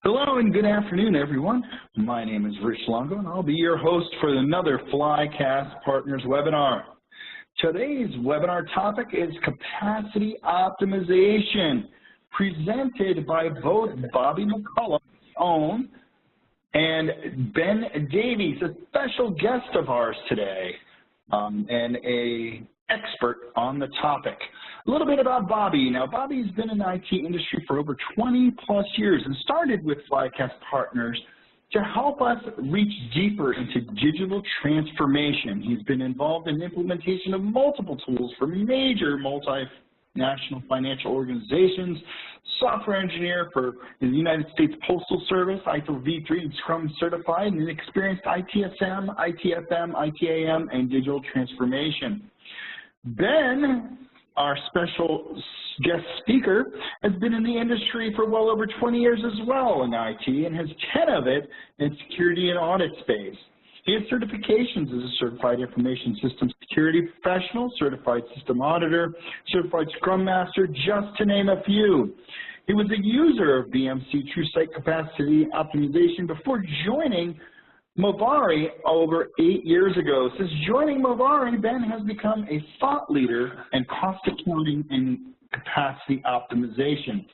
Hello and good afternoon, everyone. My name is Rich Longo, and I'll be your host for another Flycast Partners webinar. Today's webinar topic is capacity optimization, presented by both Bobby McCullough, own, and Ben Davies, a special guest of ours today, and an expert on the topic. A little bit about Bobby. Now, Bobby's been in the IT industry for over 20 plus years and started with Flycast Partners to help us reach deeper into digital transformation. He's been involved in the implementation of multiple tools for major multinational financial organizations, software engineer for the United States Postal Service, ISO V3 and Scrum certified, and an experienced ITSM, ITFM, ITAM, and digital transformation. Ben, our special guest speaker, has been in the industry for well over 20 years as well in IT and has 10 of it in security and audit space. He has certifications as a certified information system security professional, certified system auditor, certified scrum master, just to name a few. He was a user of BMC TrueSight capacity optimization before joining Movari over 8 years ago. Since joining Movari, Ben has become a thought leader in cost accounting and capacity optimization.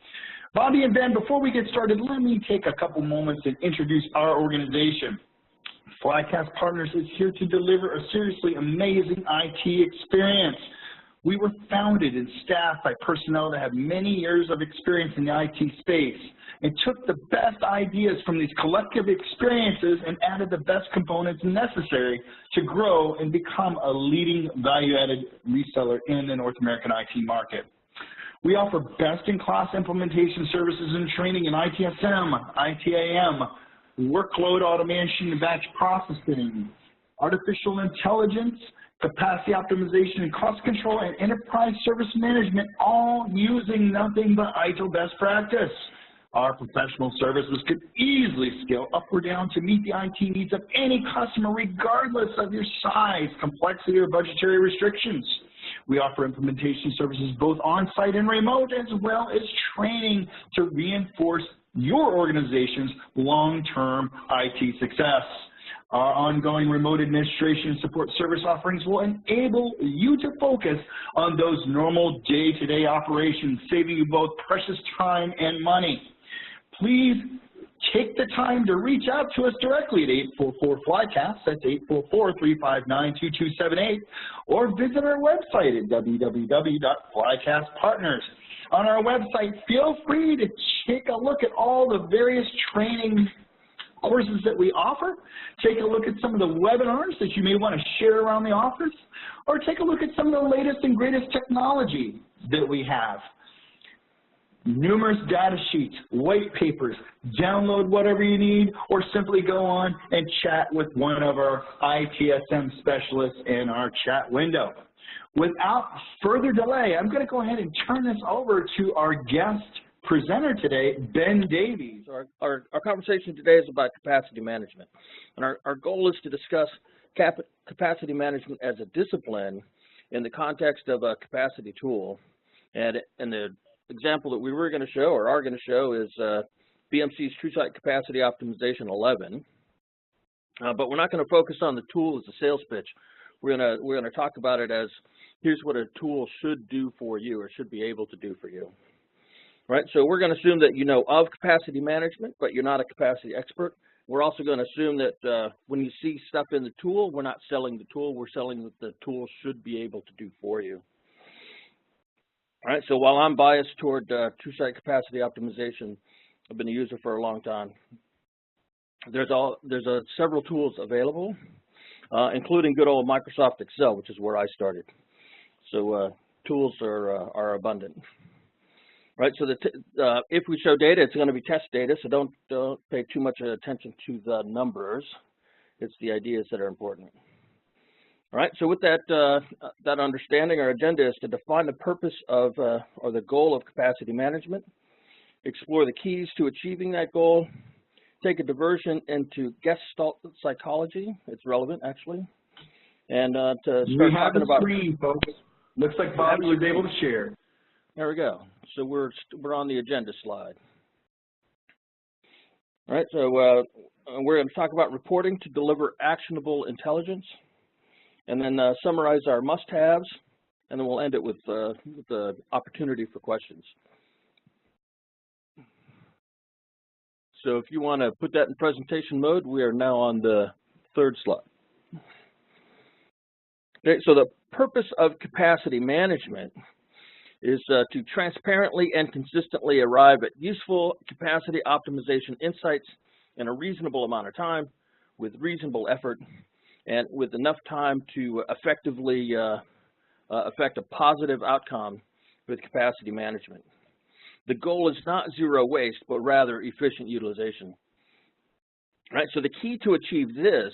Bobby and Ben, before we get started, let me take a couple moments and introduce our organization. Flycast Partners is here to deliver a seriously amazing IT experience. We were founded and staffed by personnel that have many years of experience in the IT space and took the best ideas from these collective experiences and added the best components necessary to grow and become a leading value-added reseller in the North American IT market. We offer best-in-class implementation services and training in ITSM, ITAM, workload automation and batch processing, artificial intelligence, capacity optimization and cost control, and enterprise service management, all using nothing but ITIL best practice. Our professional services could easily scale up or down to meet the IT needs of any customer, regardless of your size, complexity, or budgetary restrictions. We offer implementation services both on-site and remote, as well as training to reinforce your organization's long-term IT success. Our ongoing remote administration and support service offerings will enable you to focus on those normal day-to-day operations, saving you both precious time and money. Please take the time to reach out to us directly at 844-FLYCAST, that's 844-359-2278, or visit our website at www.flycastpartners. On our website, feel free to take a look at all the various training courses that we offer, take a look at some of the webinars that you may want to share around the office, or take a look at some of the latest and greatest technology that we have. Numerous data sheets, white papers, download whatever you need, or simply go on and chat with one of our ITSM specialists in our chat window. Without further delay, I'm going to go ahead and turn this over to our guest presenter today, Ben Davies. Our conversation today is about capacity management. And our goal is to discuss capacity management as a discipline in the context of a capacity tool. And the example that we were going to show, or are going to show, is BMC's TrueSight Capacity Optimization 11. But we're not going to focus on the tool as a sales pitch. We're going to talk about it as, here's what a tool should do for you, or should be able to do for you. Right, so we're going to assume that you know of capacity management, but you're not a capacity expert. We're also going to assume that when you see stuff in the tool, we're not selling the tool, we're selling what the tool should be able to do for you. All right, so while I'm biased toward TrueSight Capacity Optimization, I've been a user for a long time. There's several tools available, including good old Microsoft Excel, which is where I started. So tools are abundant. Right, so if we show data, it's going to be test data, so don't pay too much attention to the numbers. It's the ideas that are important. All right, so with that understanding, our agenda is to define the purpose of, or the goal of capacity management, explore the keys to achieving that goal, take a diversion into gestalt psychology. It's relevant, actually. And to start talking about... We have a screen, folks. Looks like Bobby was able to share. There we go. So we're on the agenda slide. All right, so we're going to talk about reporting to deliver actionable intelligence, and then summarize our must-haves, and then we'll end it with the opportunity for questions. So if you want to put that in presentation mode, we are now on the third slide. Okay, so the purpose of capacity management is to transparently and consistently arrive at useful capacity optimization insights in a reasonable amount of time, with reasonable effort, and with enough time to effectively affect a positive outcome with capacity management. The goal is not zero waste, but rather efficient utilization. Right, so the key to achieve this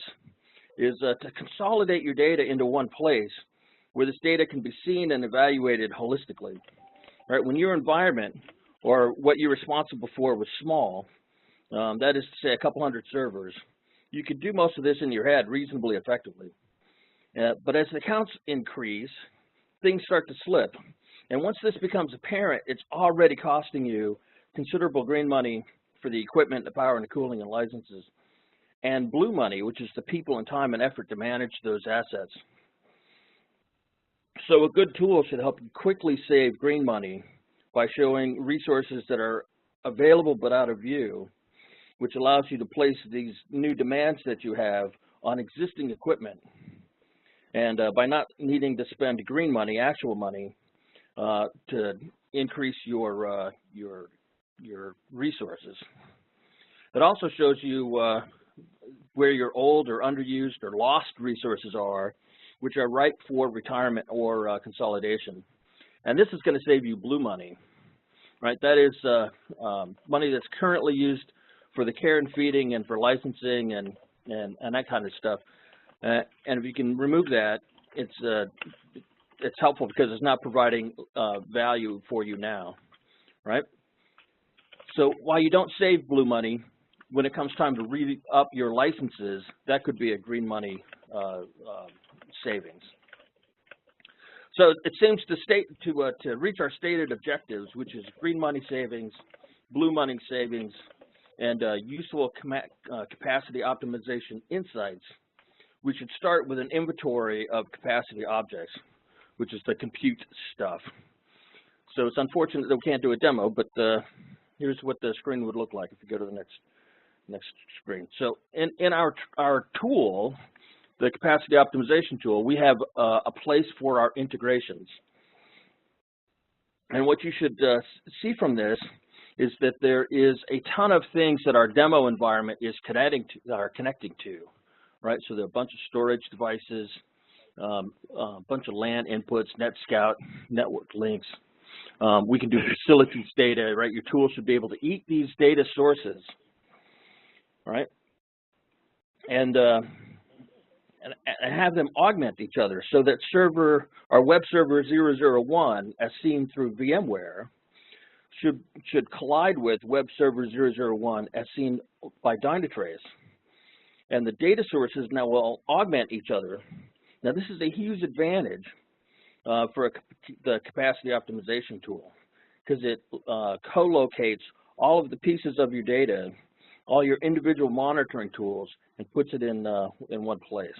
is to consolidate your data into one place where this data can be seen and evaluated holistically. Right, when your environment or what you're responsible for was small, that is to say a couple hundred servers, you could do most of this in your head reasonably effectively. But as the counts increase, things start to slip. And once this becomes apparent, it's already costing you considerable green money for the equipment, the power, and the cooling and licenses, and blue money, which is the people and time and effort to manage those assets. So a good tool should help you quickly save green money by showing resources that are available but out of view, which allows you to place these new demands that you have on existing equipment. And by not needing to spend green money, actual money, to increase your resources. It also shows you where your old or underused or lost resources are, which are ripe for retirement or consolidation. And this is going to save you blue money, right? That is money that's currently used for the care and feeding and for licensing and that kind of stuff. And if you can remove that, it's helpful because it's not providing value for you now, right? So while you don't save blue money, when it comes time to re-up your licenses, that could be a green money savings. So it seems to reach our stated objectives, which is green money savings, blue money savings, and useful capacity optimization insights, we should start with an inventory of capacity objects, which is the compute stuff. So it's unfortunate that we can't do a demo, but here's what the screen would look like if you go to the next screen. So in our tool, the capacity optimization tool, we have a place for our integrations. And what you should see from this is that there is a ton of things that our demo environment is connecting to, right? So there are a bunch of storage devices, a bunch of LAN inputs, NetScout, network links. We can do facilities data, right? Your tool should be able to eat these data sources, right? And have them augment each other so that our web server 001, as seen through VMware, should collide with web server 001 as seen by Dynatrace. And the data sources now will augment each other. Now this is a huge advantage for the capacity optimization tool because it co-locates all of the pieces of your data, all your individual monitoring tools, and puts it in one place.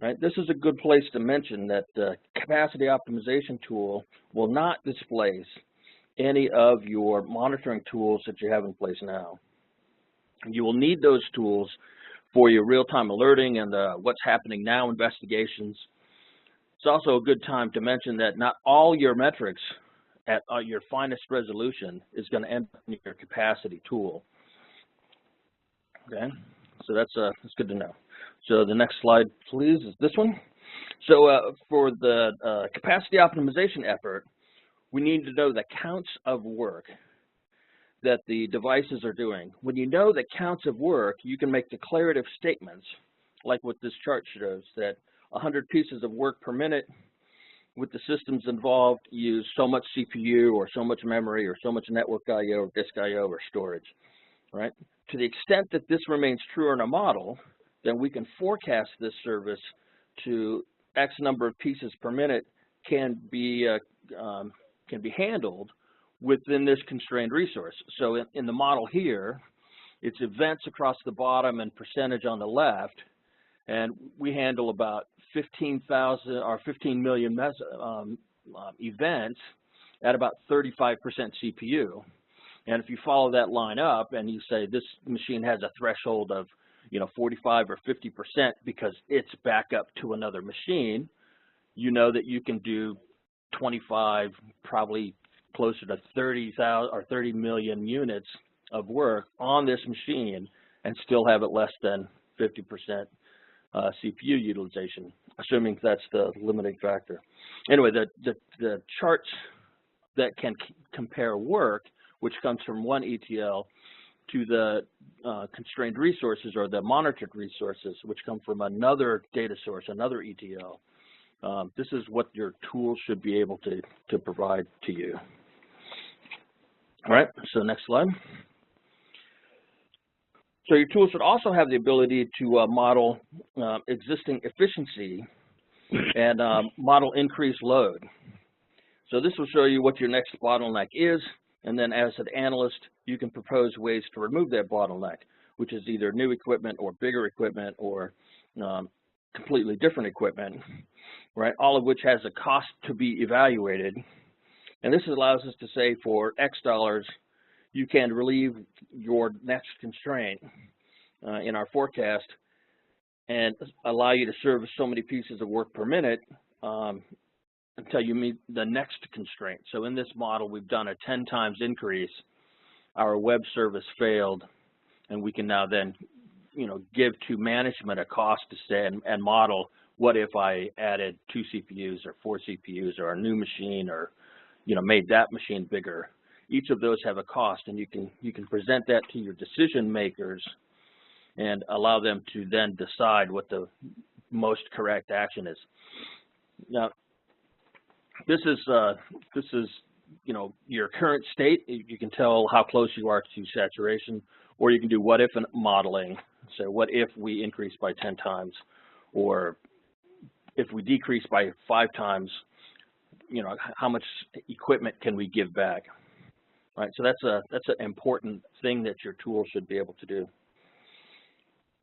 Right? This is a good place to mention that the capacity optimization tool will not displace any of your monitoring tools that you have in place now. You will need those tools for your real-time alerting and what's happening now investigations. It's also a good time to mention that not all your metrics at your finest resolution is going to end up in your capacity tool. Okay, so that's good to know. So the next slide, please, is this one. So for the capacity optimization effort, we need to know the counts of work that the devices are doing. When you know the counts of work, you can make declarative statements, like what this chart shows, that 100 pieces of work per minute with the systems involved use so much CPU or so much memory or so much network I/O or disk I/O or storage, right? To the extent that this remains true in a model, then we can forecast this service to X number of pieces per minute can be can be handled within this constrained resource. So in the model here, it's events across the bottom and percentage on the left, and we handle about 15,000 or 15 million events at about 35% CPU. And if you follow that line up and you say this machine has a threshold of 45 or 50% because it's back up to another machine, you know that you can do 25, probably closer to 30,000 or 30 million units of work on this machine and still have it less than 50% CPU utilization, assuming that's the limiting factor. Anyway, the charts that can compare work, which comes from one ETL, to the constrained resources or the monitored resources, which come from another data source, another ETL. This is what your tool should be able to provide to you. All right, so next slide. So your tool should also have the ability to model existing efficiency and model increased load. So this will show you what your next bottleneck is, and then as an analyst, you can propose ways to remove that bottleneck, which is either new equipment or bigger equipment or completely different equipment, right? All of which has a cost to be evaluated. And this allows us to say for X dollars, you can relieve your next constraint in our forecast and allow you to service so many pieces of work per minute until you meet the next constraint. So in this model, we've done a 10 times increase. Our web service failed, and we can now then, give to management a cost to say and model what if I added 2 CPUs or 4 CPUs or a new machine or, made that machine bigger. Each of those have a cost, and you can present that to your decision makers and allow them to then decide what the most correct action is. Now, this is your current state. You can tell how close you are to saturation, or you can do what if modeling. So what if we increase by 10 times, or if we decrease by 5 times, how much equipment can we give back? Right, so that's an important thing that your tool should be able to do.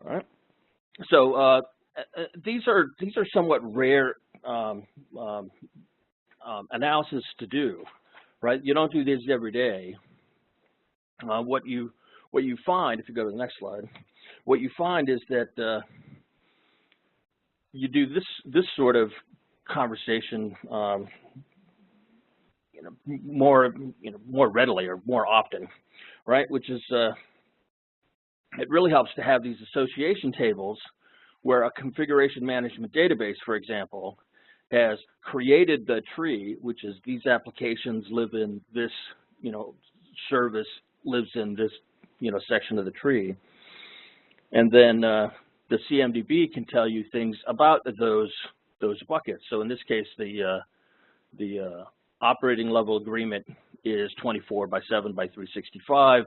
All right, so these are somewhat rare analysis to do, right? You don't do these every day. What you find, if you go to the next slide, what you find is that you do this sort of conversation more readily or more often, right? Which is it really helps to have these association tables where a configuration management database, for example, has created the tree, which is these applications live in this, service lives in this, section of the tree. And then the CMDB can tell you things about those buckets. So in this case, the operating level agreement is 24/7/365,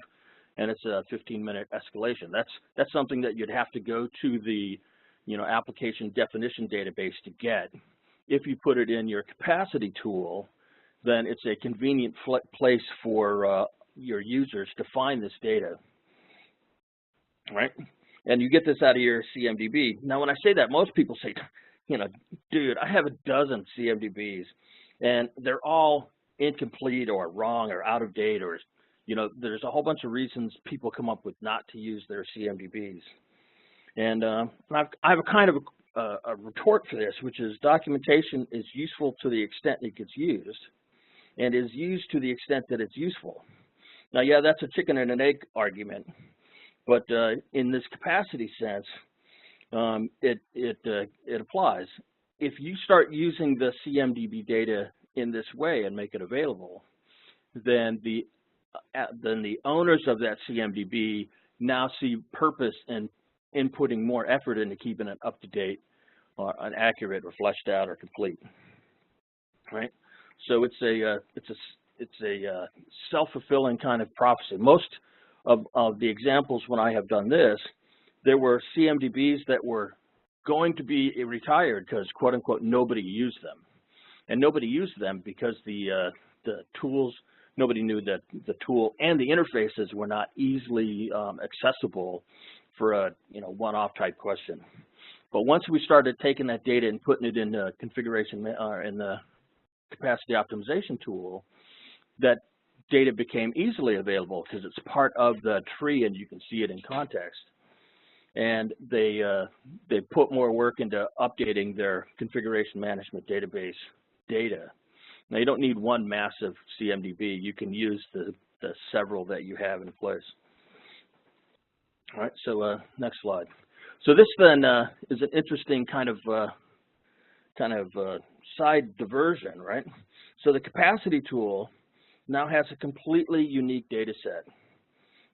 and it's a 15-minute escalation. That's something that you'd have to go to the, application definition database to get. If you put it in your capacity tool, then it's a convenient place for your users to find this data, right? And you get this out of your CMDB. Now, when I say that, most people say, dude, I have a dozen CMDBs, and they're all incomplete or wrong or out of date, or, there's a whole bunch of reasons people come up with not to use their CMDBs. And I have a kind of a retort for this, which is documentation is useful to the extent it gets used and is used to the extent that it's useful. Now, yeah, that's a chicken and an egg argument, but in this capacity sense, it applies. If you start using the CMDB data in this way and make it available, then the owners of that CMDB now see purpose in inputting more effort into keeping it up to date, or accurate, or fleshed out, or complete. Right? So it's a self-fulfilling kind of prophecy. Most of the examples when I have done this, there were CMDBs that were going to be retired because, quote unquote, nobody used them. and nobody used them because the tools, nobody knew that the tool and the interfaces were not easily accessible for a one-off type question. But once we started taking that data and putting it in the configuration in the capacity optimization tool, that data became easily available because it's part of the tree and you can see it in context. And they put more work into updating their configuration management database data. Now, you don't need one massive CMDB. You can use the several that you have in place. All right, so next slide. So this then is an interesting kind of side diversion, right? So the capacity tool now has a completely unique data set,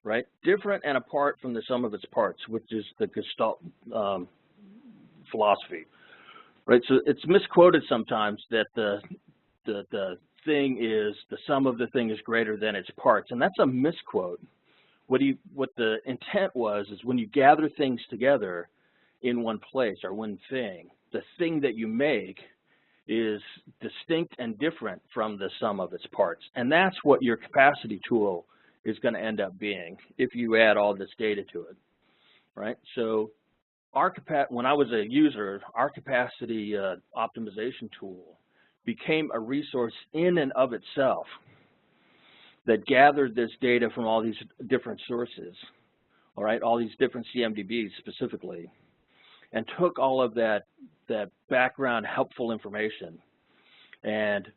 right? Different and apart from the sum of its parts, which is the gestalt philosophy, right? So it's misquoted sometimes that the thing is, the sum of the thing is greater than its parts, and that's a misquote. What the intent was is when you gather things together in one place or one thing, the thing that you make is distinct and different from the sum of its parts. And that's what your capacity tool is going to end up being if you add all this data to it, right? So when I was a user, our capacity optimization tool became a resource in and of itself that gathered this data from all these different sources, all right, all these different CMDBs specifically, and took all of that background helpful information and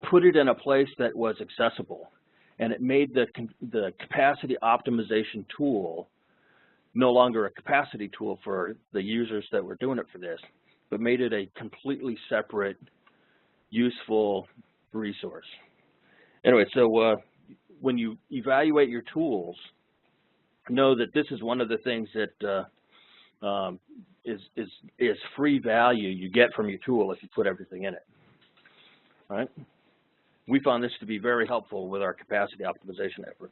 put it in a place that was accessible. And it made the capacity optimization tool no longer a capacity tool for the users that were doing it for this, but made it a completely separate, useful resource. Anyway, so when you evaluate your tools, know that this is one of the things that is free value you get from your tool if you put everything in it. All right? We found this to be very helpful with our capacity optimization effort.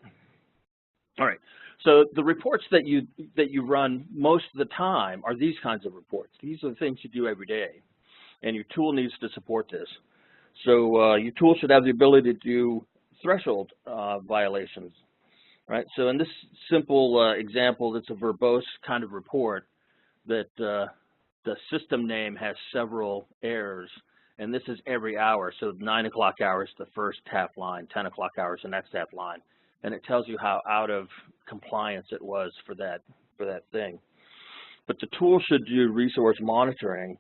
All right, so the reports that you run most of the time are these kinds of reports. These are the things you do every day, and your tool needs to support this. So your tool should have the ability to do threshold violations, right? So in this simple example, it's a verbose kind of report that the system name has several errors, and this is every hour. So 9 o'clock hour is the first half line, 10 o'clock hour is the next half line, and it tells you how out of compliance it was for that thing. But the tool should do resource monitoring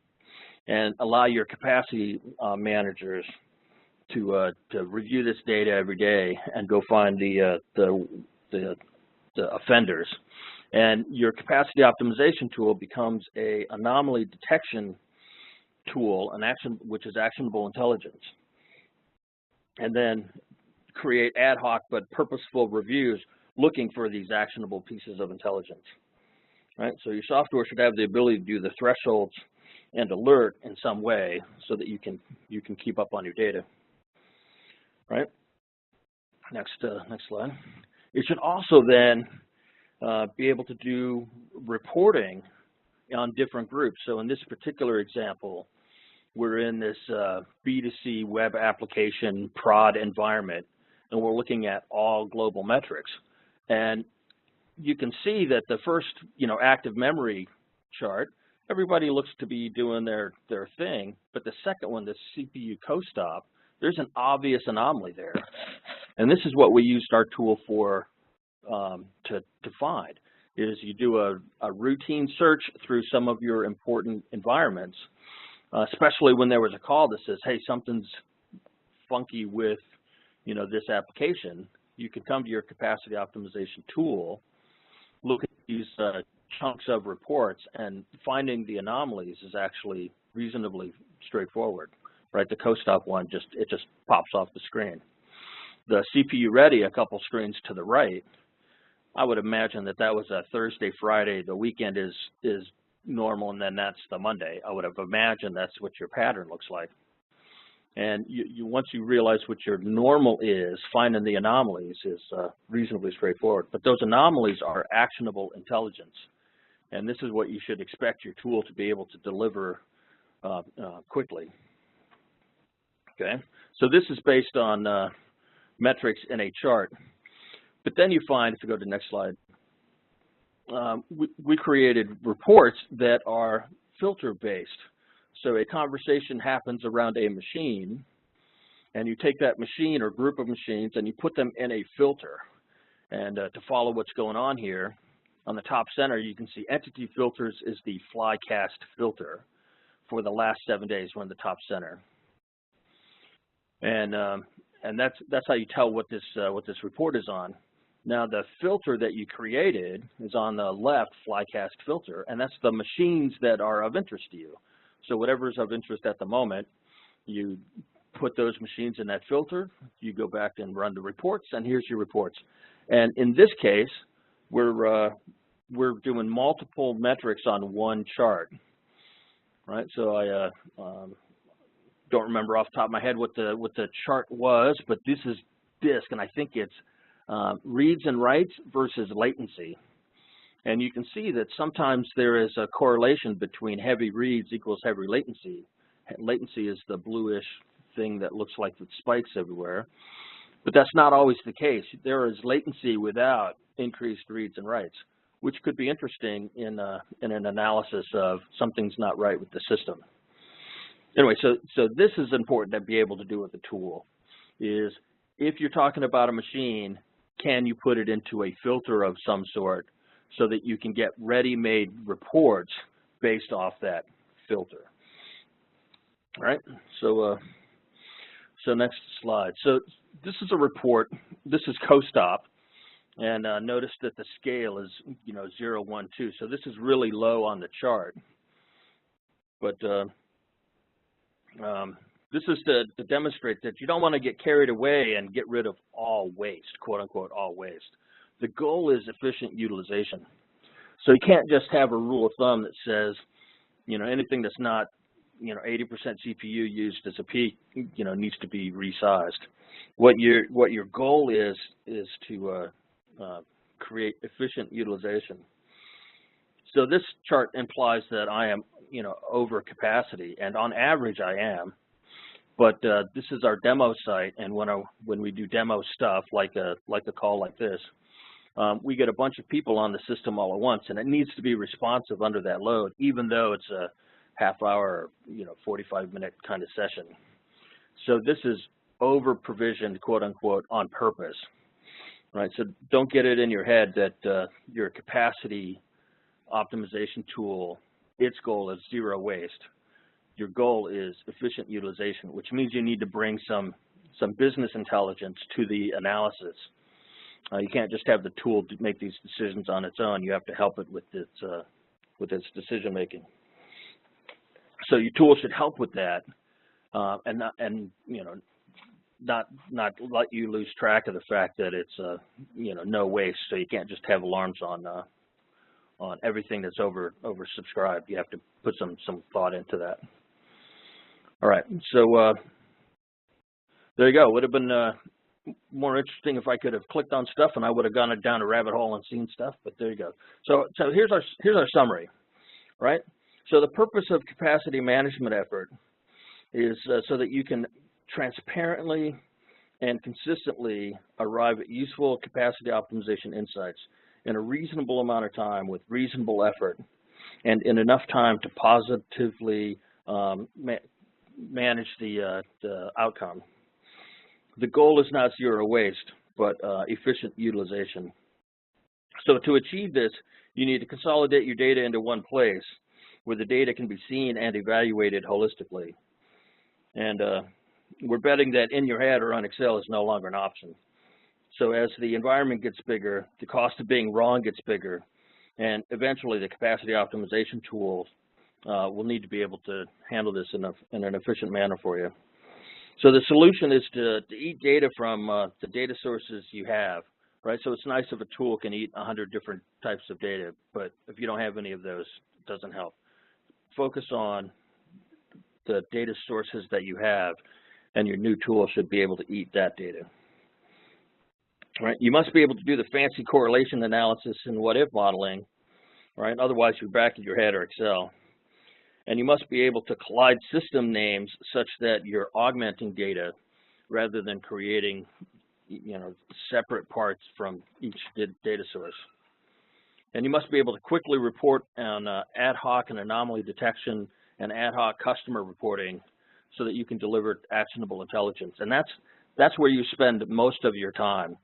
and allow your capacity managers to review this data every day and go find the offenders. And your capacity optimization tool becomes a anomaly detection tool, which is actionable intelligence. And then create ad hoc but purposeful reviews looking for these actionable pieces of intelligence. Right? So your software should have the ability to do the thresholds and alert in some way so that you can keep up on your data. Right? Next slide. It should also then be able to do reporting on different groups. So in this particular example, we're in this B2C web application prod environment, and we're looking at all global metrics. And you can see that the first, active memory chart, everybody looks to be doing their thing, but the second one, the CPU co-stop, there's an obvious anomaly there. And this is what we used our tool for to find, is you do a routine search through some of your important environments, especially when there was a call that says, hey, something's funky with, this application. You can come to your capacity optimization tool, look at these chunks of reports, and finding the anomalies is actually reasonably straightforward, right? The co-stop one, it just pops off the screen. The CPU ready, a couple screens to the right, I would imagine that was a Thursday, Friday. The weekend is normal, and then that's the Monday. I would have imagined that's what your pattern looks like. And once you realize what your normal is, finding the anomalies is reasonably straightforward. But those anomalies are actionable intelligence, and this is what you should expect your tool to be able to deliver quickly. Okay, so this is based on metrics in a chart. But then you find, if you go to the next slide, we created reports that are filter-based. So a conversation happens around a machine, and you take that machine or group of machines and you put them in a filter. And to follow what's going on here, on the top center, you can see entity filters is the Flycast filter for the last 7 days. We're in the top center. And that's how you tell what this report is on. Now the filter that you created is on the left, Flycast filter, and that's the machines that are of interest to you. So whatever is of interest at the moment, you put those machines in that filter, you go back and run the reports, and here's your reports. And in this case, we're doing multiple metrics on one chart, right? So I don't remember off the top of my head what the chart was, but this is disk, and I think it's reads and writes versus latency. And you can see that sometimes there is a correlation between heavy reads equals heavy latency. Latency is the bluish thing that looks like it spikes everywhere. But that's not always the case. There is latency without increased reads and writes, which could be interesting in an analysis of something's not right with the system. Anyway, so this is important to be able to do with the tool, is if you're talking about a machine, can you put it into a filter of some sort so that you can get ready-made reports based off that filter. All right, so next slide. So this is a report. This is co-stop, and notice that the scale is 0, 1, 2. So this is really low on the chart, but this is to demonstrate that you don't want to get carried away and get rid of all waste, quote unquote, all waste. The goal is efficient utilization. So you can't just have a rule of thumb that says, anything that's not, 80% CPU used as a peak, needs to be resized. What your goal is to create efficient utilization. So this chart implies that I am, over capacity, and on average I am. But this is our demo site, and when we do demo stuff like a call like this, we get a bunch of people on the system all at once, and it needs to be responsive under that load, even though it's a half-hour, 45-minute kind of session. So this is over-provisioned, quote-unquote, on purpose, right? So don't get it in your head that your capacity optimization tool, its goal is zero waste. Your goal is efficient utilization, which means you need to bring some business intelligence to the analysis. You can't just have the tool to make these decisions on its own. You have to help it with its decision making. So your tool should help with that, and not let you lose track of the fact that it's no waste. So you can't just have alarms on everything that's oversubscribed. You have to put some thought into that. All right, so there you go. Would have been more interesting if I could have clicked on stuff and I would have gone down a rabbit hole and seen stuff, but there you go. So here's our summary, right? So the purpose of capacity management effort is so that you can transparently and consistently arrive at useful capacity optimization insights in a reasonable amount of time with reasonable effort and in enough time to positively manage the outcome. The goal is not zero waste, but efficient utilization. So to achieve this, you need to consolidate your data into one place where the data can be seen and evaluated holistically. And we're betting that in your head or on Excel is no longer an option. So as the environment gets bigger, the cost of being wrong gets bigger, and eventually the capacity optimization tools will need to be able to handle this in an efficient manner for you. So the solution is to eat data from the data sources you have, right? So it's nice if a tool can eat 100 different types of data, but if you don't have any of those, it doesn't help. Focus on the data sources that you have, and your new tool should be able to eat that data. Right? You must be able to do the fancy correlation analysis and what-if modeling, right? Otherwise, you're back in your head or Excel. And you must be able to collide system names such that you're augmenting data rather than creating, separate parts from each data source. And you must be able to quickly report on ad hoc and anomaly detection and ad hoc customer reporting so that you can deliver actionable intelligence. And that's where you spend most of your time.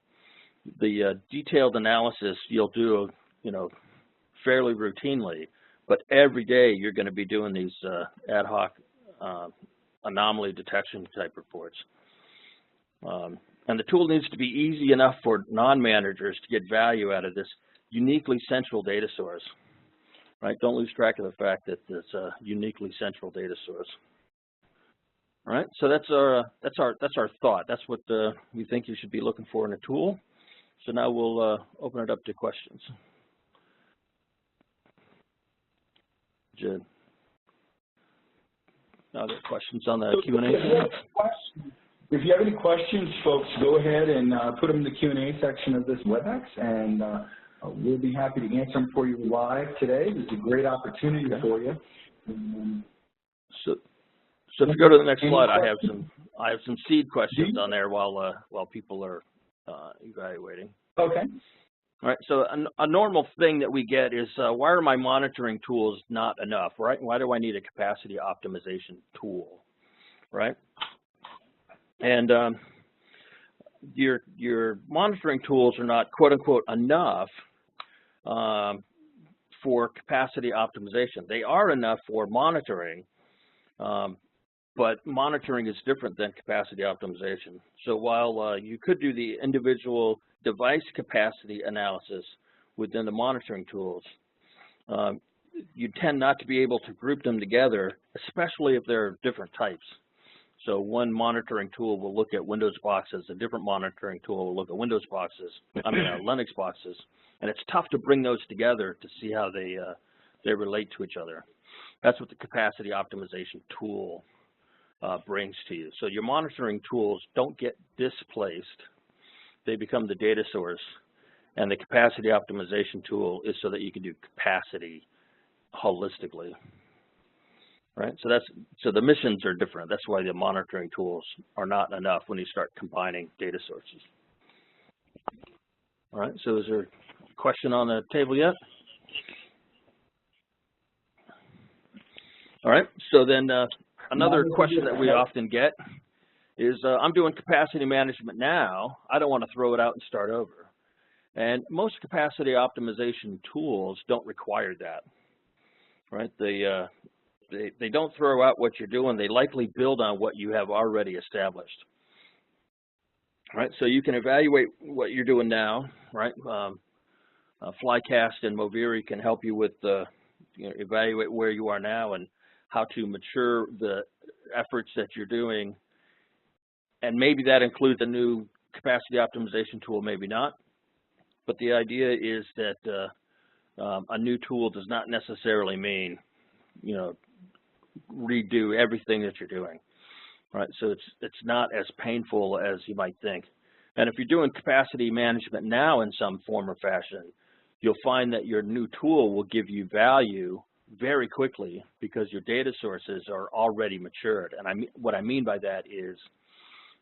The detailed analysis you'll do, fairly routinely, but every day you're going to be doing these ad hoc anomaly detection type reports. And the tool needs to be easy enough for non-managers to get value out of this uniquely central data source, right? Don't lose track of the fact that it's a uniquely central data source. All right, so that's our thought. That's what we think you should be looking for in a tool. So now we'll open it up to questions. Jed. Now there are questions on the Q&A. If you have any questions, folks, go ahead and put them in the Q&A section of this WebEx, and we'll be happy to answer them for you live today. This is a great opportunity for you. So if you go to the next slide, I have some seed questions on there while people are evaluating. Okay. All right. So a normal thing that we get is why are my monitoring tools not enough, right? Why do I need a capacity optimization tool, right? And your monitoring tools are not quote unquote enough for capacity optimization. They are enough for monitoring. But monitoring is different than capacity optimization. So while you could do the individual device capacity analysis within the monitoring tools, you tend not to be able to group them together, especially if they're different types. So one monitoring tool will look at Windows boxes, a different monitoring tool will look at Windows boxes, Linux boxes, and it's tough to bring those together to see how they relate to each other. That's what the capacity optimization tool brings to you. So your monitoring tools don't get displaced. They become the data source. And the capacity optimization tool is so that you can do capacity holistically. Right? So the missions are different. That's why the monitoring tools are not enough when you start combining data sources. All right, so is there a question on the table yet? All right, so then another question that we often get is, I'm doing capacity management now. I don't want to throw it out and start over. And most capacity optimization tools don't require that, right? They don't throw out what you're doing. They likely build on what you have already established. All right, so you can evaluate what you're doing now, right? Flycast and Moviri can help you with evaluate where you are now and how to mature the efforts that you're doing. And maybe that includes a new capacity optimization tool, maybe not. But the idea is that a new tool does not necessarily mean, redo everything that you're doing, right? So it's not as painful as you might think. And if you're doing capacity management now in some form or fashion, you'll find that your new tool will give you value very quickly because your data sources are already matured. And what I mean by that is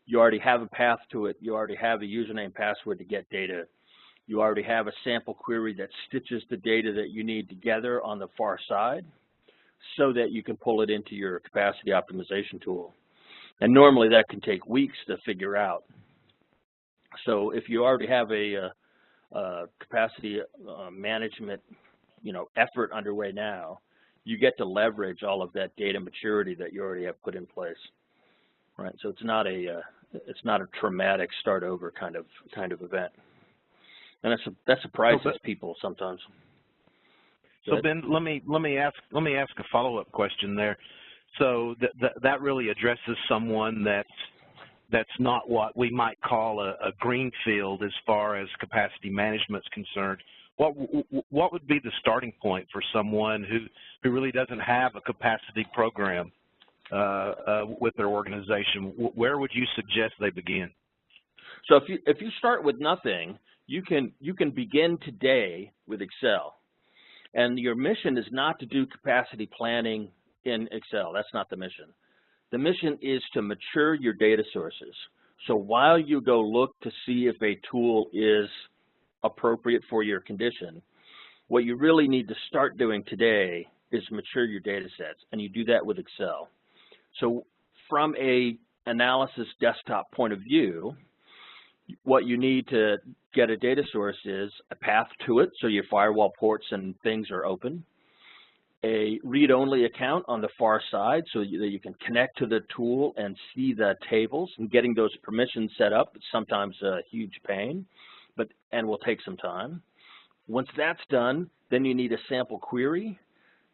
you already have a path to it. You already have a username, password to get data. You already have a sample query that stitches the data that you need together on the far side so that you can pull it into your capacity optimization tool. And normally that can take weeks to figure out. So if you already have a capacity management effort underway now, you get to leverage all of that data maturity that you already have put in place, right? So it's not a traumatic start over kind of event, and that surprises people sometimes. So Ben, let me ask a follow-up question there. So that really addresses someone that's not what we might call a green field as far as capacity management is concerned. What would be the starting point for someone who really doesn't have a capacity program with their organization? Where would you suggest they begin? So if you start with nothing, you can begin today with Excel. And your mission is not to do capacity planning in Excel. That's not the mission. The mission is to mature your data sources. So while you go look to see if a tool is appropriate for your condition, what you really need to start doing today is mature your data sets, and you do that with Excel. So from a analysis desktop point of view, what you need to get a data source is a path to it, so your firewall ports and things are open, a read-only account on the far side so that you can connect to the tool and see the tables, and getting those permissions set up is sometimes a huge pain, and will take some time. Once that's done, then you need a sample query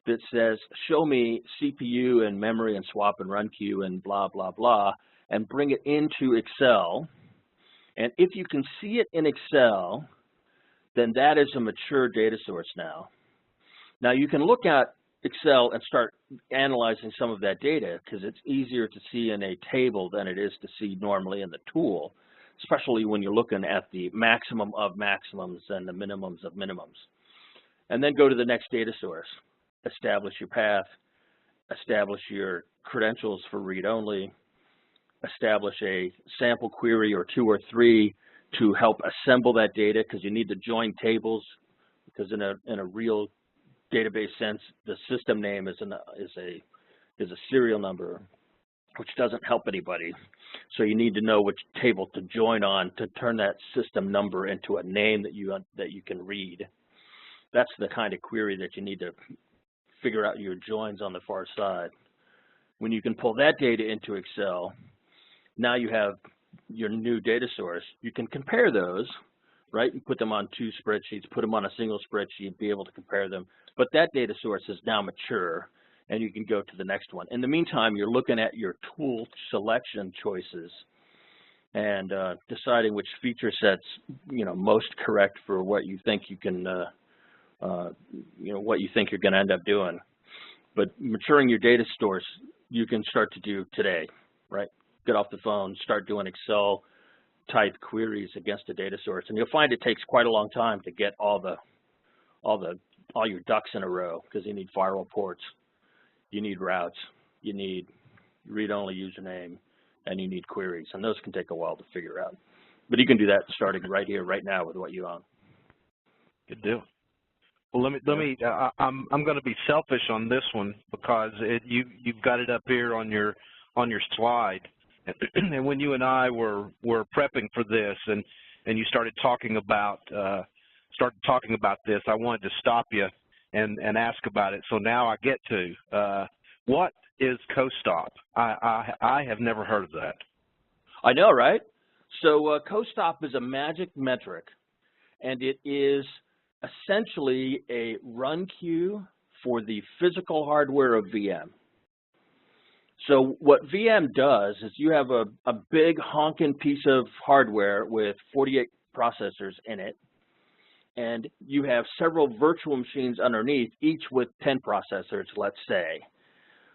that says, show me CPU and memory and swap and run queue and blah, blah, blah, and bring it into Excel. And if you can see it in Excel, then that is a mature data source now. Now you can look at Excel and start analyzing some of that data because it's easier to see in a table than it is to see normally in the tool, especially when you're looking at the maximum of maximums and the minimums of minimums. And then go to the next data source. Establish your path, establish your credentials for read-only, establish a sample query or 2 or 3 to help assemble that data, because you need to join tables, because in a real database sense, the system name is a serial number, which doesn't help anybody. So you need to know which table to join on to turn that system number into a name that you can read. That's the kind of query that you need to figure out your joins on the far side. When you can pull that data into Excel, now you have your new data source. You can compare those, right? You put them on 2 spreadsheets, put them on a single spreadsheet, be able to compare them. But that data source is now mature, and you can go to the next one. In the meantime, you're looking at your tool selection choices and deciding which feature sets, most correct for what you think you can what you think you're going to end up doing. But maturing your data source, you can start to do today, right? Get off the phone, start doing Excel type queries against a data source, and you'll find it takes quite a long time to get all your ducks in a row, because you need firewall ports, you need routes, you need read-only username, and you need queries, and those can take a while to figure out. But you can do that starting right here, right now, with what you own. Good deal. Well, I'm going to be selfish on this one, because you've got it up here on your slide, and when you and I were prepping for this, and you started talking about this, I wanted to stop you and ask about it. So now I get to what is co-stop? I have never heard of that. I know, right? So co-stop is a magic metric, and it is essentially a run queue for the physical hardware of VM. So what VM does is you have a big honking piece of hardware with 48 processors in it, and you have several virtual machines underneath, each with 10 processors, let's say.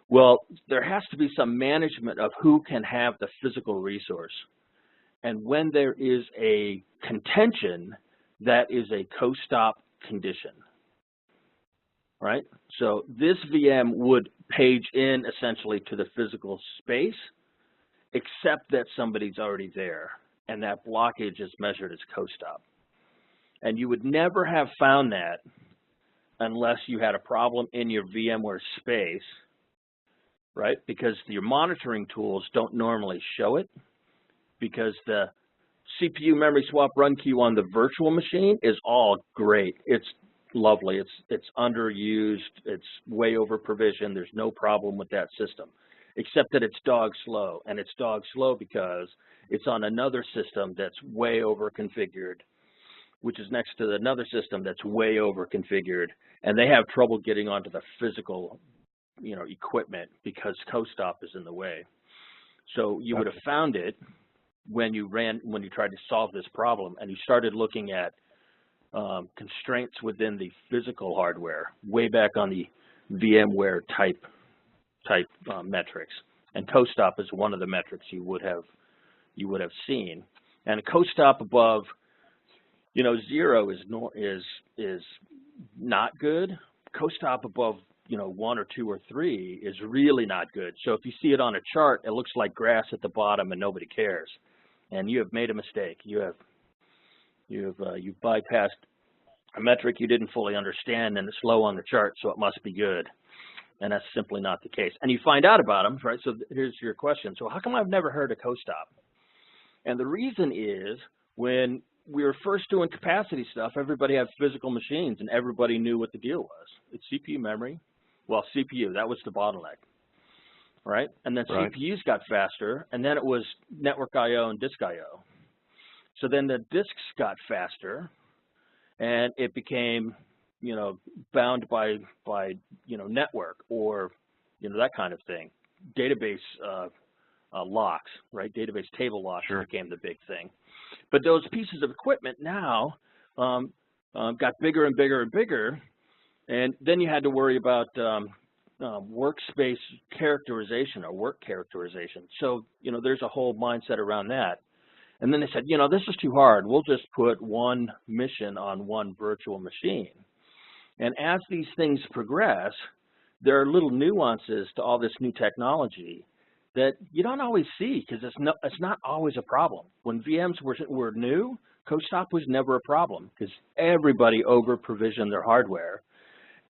Well, there has to be some management of who can have the physical resource. And when there is a contention, that is a co-stop condition, right? So this VM would page in essentially to the physical space, except that somebody's already there, and that blockage is measured as co-stop. And you would never have found that unless you had a problem in your VMware space, right? Because your monitoring tools don't normally show it, because the CPU memory swap run queue on the virtual machine is all great. It's lovely. It's underused. It's way over provisioned. There's no problem with that system, except that it's dog slow. And it's dog slow because it's on another system that's way over configured, which is next to another system that's way over configured. And they have trouble getting onto the physical, equipment because co-stop is in the way. So you would have found it when you tried to solve this problem, and you started looking at constraints within the physical hardware, way back on the VMware type metrics. And co-stop is one of the metrics you would have seen. And a co-stop above 0 is not good. Co-stop above 1 or 2 or 3 is really not good. So if you see it on a chart, it looks like grass at the bottom and nobody cares, and you have made a mistake. You've bypassed a metric you didn't fully understand, and it's low on the chart, so it must be good. And that's simply not the case. And you find out about them, right? So here's your question. So how come I've never heard of co-stop? And the reason is, when we were first doing capacity stuff, everybody had physical machines and everybody knew what the deal was. It's CPU memory. Well, CPU, that was the bottleneck, right? And then right. CPUs got faster, and then it was network I/O and disk I/O. So then the disks got faster, and it became, bound by network, or, that kind of thing. Database locks, right? Database table locks sure. became the big thing. But those pieces of equipment now got bigger and bigger and bigger, and then you had to worry about workspace characterization or work characterization. So, there's a whole mindset around that. And then they said, this is too hard. We'll just put one mission on one virtual machine. And as these things progress, there are little nuances to all this new technology that you don't always see, because it's not always a problem. When VMs were new, co-stop was never a problem, because everybody over-provisioned their hardware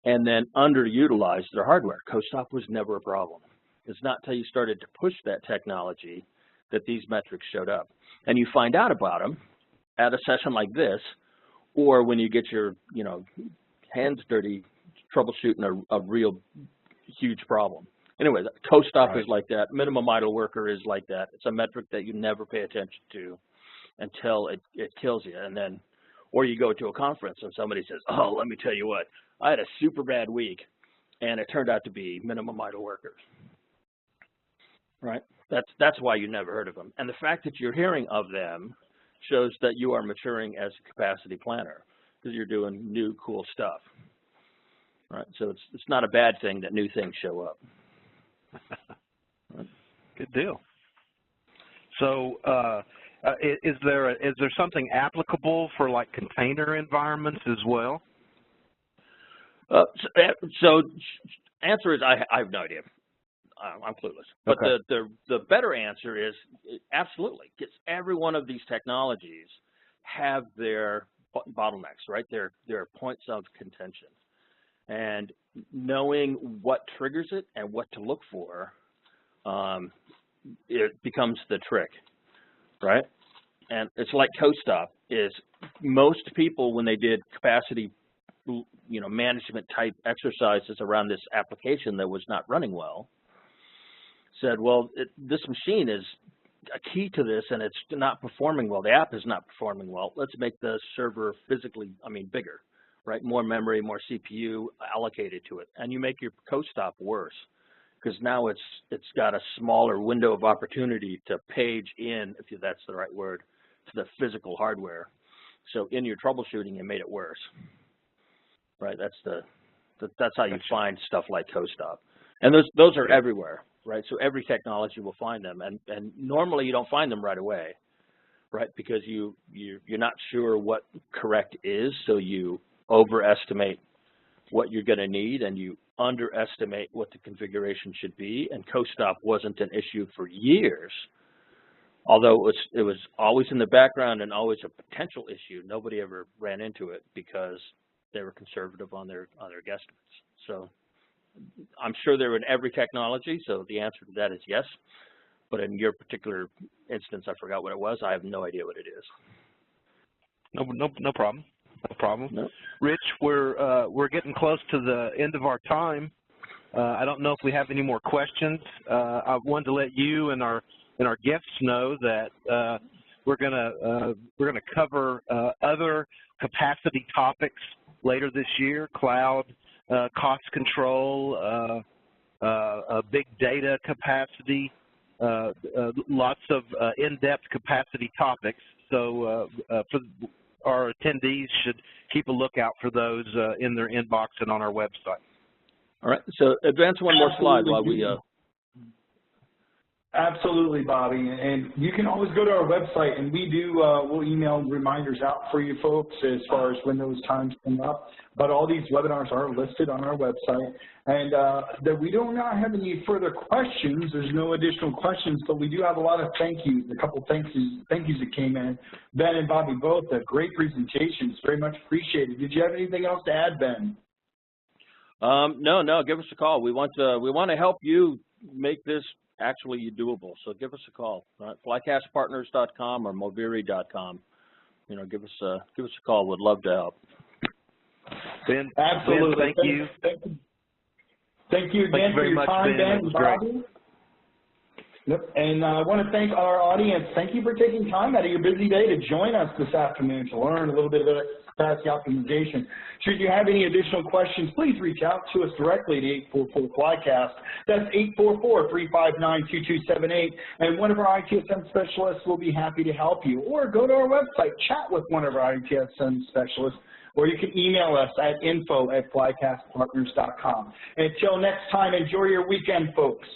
and then underutilized their hardware. Co-stop was never a problem. It's not until you started to push that technology that these metrics showed up. And you find out about them at a session like this, or when you get your hands dirty troubleshooting a real huge problem. Anyway, co-stop right. is like that. Minimum idle worker is like that. It's a metric that you never pay attention to until it kills you. And then, or you go to a conference and somebody says, oh, let me tell you what, I had a super bad week, and it turned out to be minimum idle workers. Right? That's why you never heard of them. And the fact that you're hearing of them shows that you are maturing as a capacity planner, because you're doing new, cool stuff. Right? So it's not a bad thing that new things show up. Good deal. So is there something applicable for like container environments as well? So answer is I have no idea. I'm clueless. But okay. the better answer is absolutely, because every one of these technologies have their bottlenecks, right? Their points of contention. And knowing what triggers it and what to look for, it becomes the trick, right? And it's like co-stop is most people, when they did capacity, management type exercises around this application that was not running well, said, well, this machine is a key to this, and it's not performing well. The app is not performing well. Let's make the server physically, bigger, right? More memory, more CPU allocated to it. And you make your co-stop worse, because now it's got a smaller window of opportunity to page in, if that's the right word, to the physical hardware. So in your troubleshooting, you made it worse, right? That's how you find stuff like co-stop. And those are everywhere. Right, so every technology will find them, and normally you don't find them right away, right? Because you're not sure what correct is, so you overestimate what you're going to need, and you underestimate what the configuration should be. And co-stop wasn't an issue for years, although it was always in the background and always a potential issue. Nobody ever ran into it because they were conservative on their guesstimates. So I'm sure they're in every technology, so the answer to that is yes. But in your particular instance, I forgot what it was. I have no idea what it is. No problem. No problem. Nope. Rich, we're getting close to the end of our time. I don't know if we have any more questions. I wanted to let you and our guests know that we're gonna cover other capacity topics later this year: cloud, cost control, big data capacity, lots of in-depth capacity topics. So for our attendees should keep a lookout for those in their inbox and on our website. All right, so advance one more slide while we Absolutely, Bobby, and you can always go to our website, and we'll email reminders out for you folks as far as when those times come up. But all these webinars are listed on our website, and that we do not have any further questions. There's no additional questions, but we do have a lot of thank yous, a couple thank yous that came in. Ben and Bobby both, great presentations, very much appreciated. Did you have anything else to add, Ben? No, give us a call. We want to help you make this actually doable. So give us a call, right? Flycastpartners.com or moviri.com. Give us a call. We'd love to help. Ben, absolutely. Ben, thank you. Thank you again for your time, Ben and Bobby. Yep. And I want to thank our audience. Thank you for taking time out of your busy day to join us this afternoon to learn a little bit about capacity optimization. Should you have any additional questions, please reach out to us directly to 844-FLYCAST. That's 844-359-2278. And one of our ITSM specialists will be happy to help you. Or go to our website, chat with one of our ITSM specialists, or you can email us at info@flycastpartners.com. Until next time, enjoy your weekend, folks.